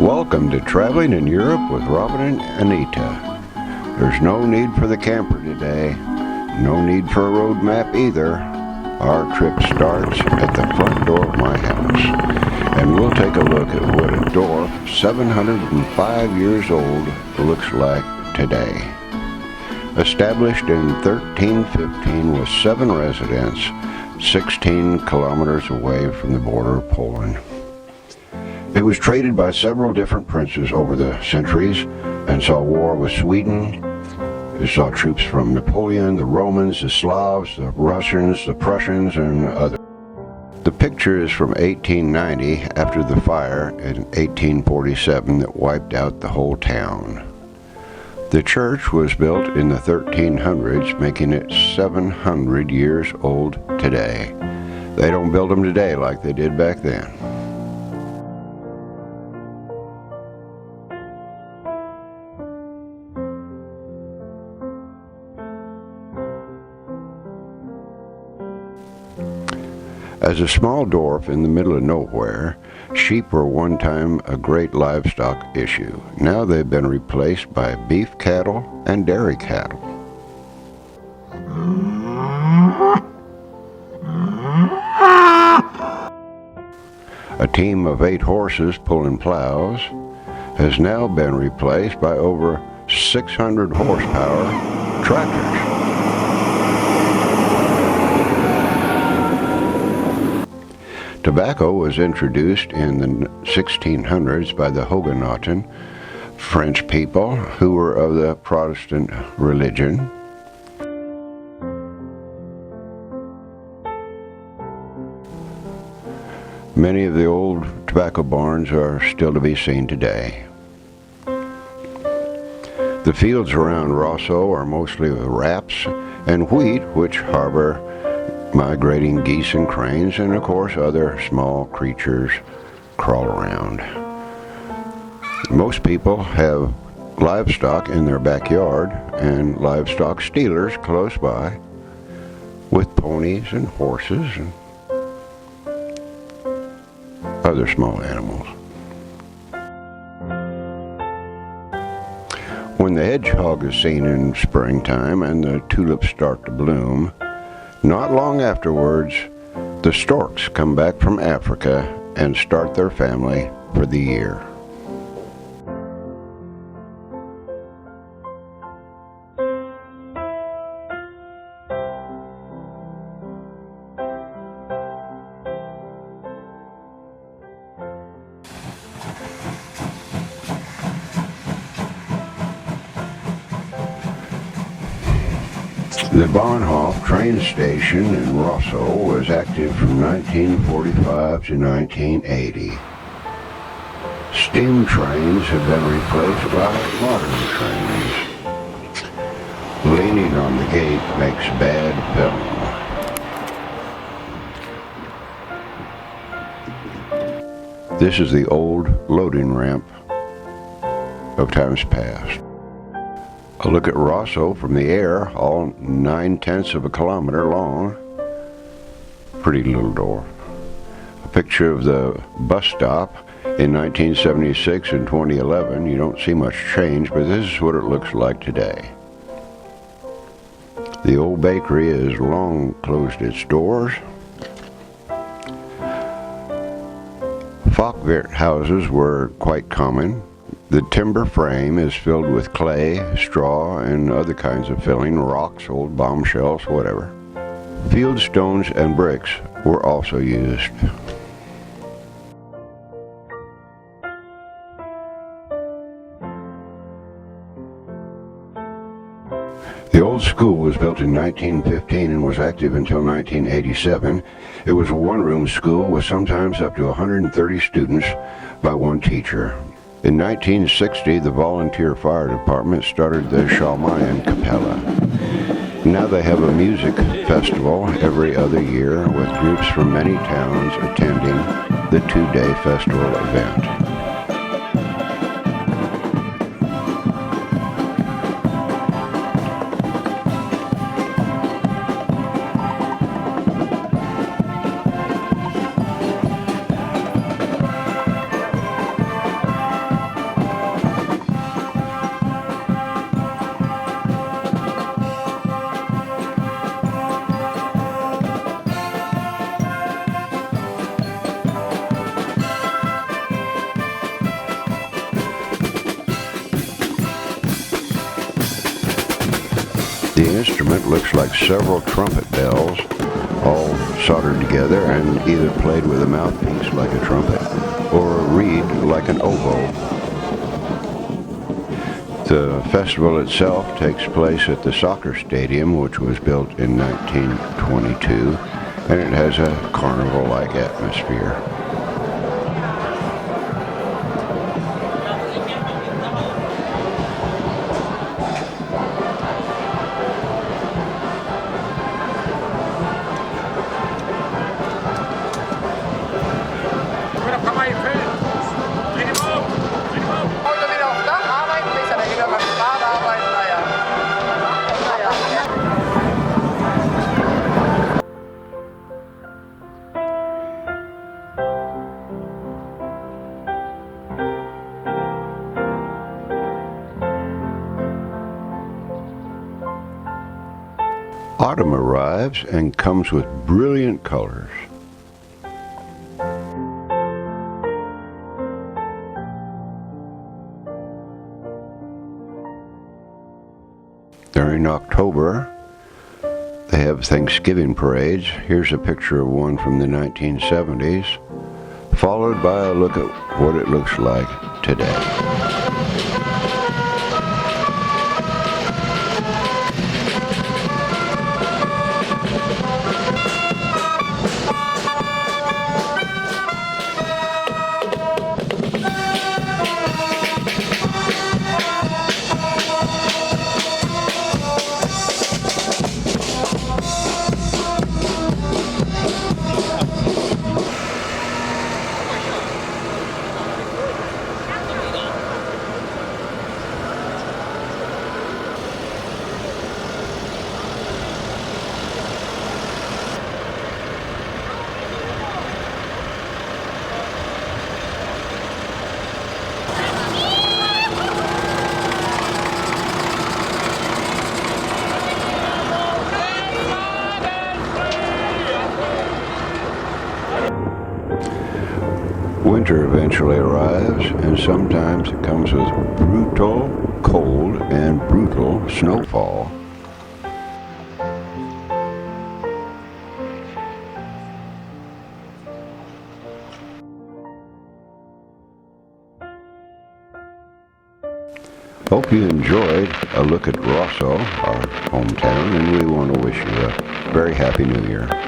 Welcome to Traveling in Europe with Robin and Anita. There's no need for the camper today. No need for a road map either. Our trip starts at the front door of my house, and we'll take a look at what a door 705 years old looks like today. Established in 1315 with 7 residents, 16 kilometers away from the border of Poland. It was traded by several different princes over the centuries and saw war with Sweden. It saw troops from Napoleon, the Romans, the Slavs, the Russians, the Prussians, and others. The picture is from 1890 after the fire in 1847 that wiped out the whole town. The church was built in the 1300s, making it 700 years old today. They don't build them today like they did back then. As a small dorp in the middle of nowhere, sheep were one time a great livestock issue. Now they've been replaced by beef cattle and dairy cattle. A team of 8 horses pulling plows has now been replaced by over 600 horsepower tractors. Tobacco was introduced in the 1600s by the Huguenots, French people who were of the Protestant religion. Many of the old tobacco barns are still to be seen today. The fields around Rossow are mostly with raps and wheat, which harbor migrating geese and cranes, and of course other small creatures crawl around. Most people have livestock in their backyard and livestock stealers close by with ponies and horses and other small animals. When the hedgehog is seen in springtime and the tulips start to bloom, not long afterwards, the storks come back from Africa and start their family for the year. The Bahnhof train station in Rossow was active from 1945 to 1980. Steam trains have been replaced by modern trains. Leaning on the gate makes bad film. This is the old loading ramp of times past. A look at Rossow from the air, all 9/10 of a kilometer long. Pretty little door. A picture of the bus stop in 1976 and 2011. You don't see much change, but this is what it looks like today. The old bakery has long closed its doors. Folkwirt houses were quite common. The timber frame is filled with clay, straw, and other kinds of filling, rocks, old bombshells, whatever. Field stones and bricks were also used. The old school was built in 1915 and was active until 1987. It was a one-room school with sometimes up to 130 students by one teacher. In 1960, the volunteer fire department started the Schalmayan Capella. Now they have a music festival every other year with groups from many towns attending the 2-day festival event. instrument looks like several trumpet bells, all soldered together and either played with a mouthpiece like a trumpet or a reed like an oboe. The festival itself takes place at the soccer stadium, which was built in 1922, and it has a carnival-like atmosphere. Autumn arrives and comes with brilliant colors. During October, they have Thanksgiving parades. Here's a picture of one from the 1970s, followed by a look at what it looks like today. Winter eventually arrives, and sometimes it comes with brutal cold and brutal snowfall. Hope you enjoyed a look at Rossow, our hometown, and we want to wish you a very happy New Year.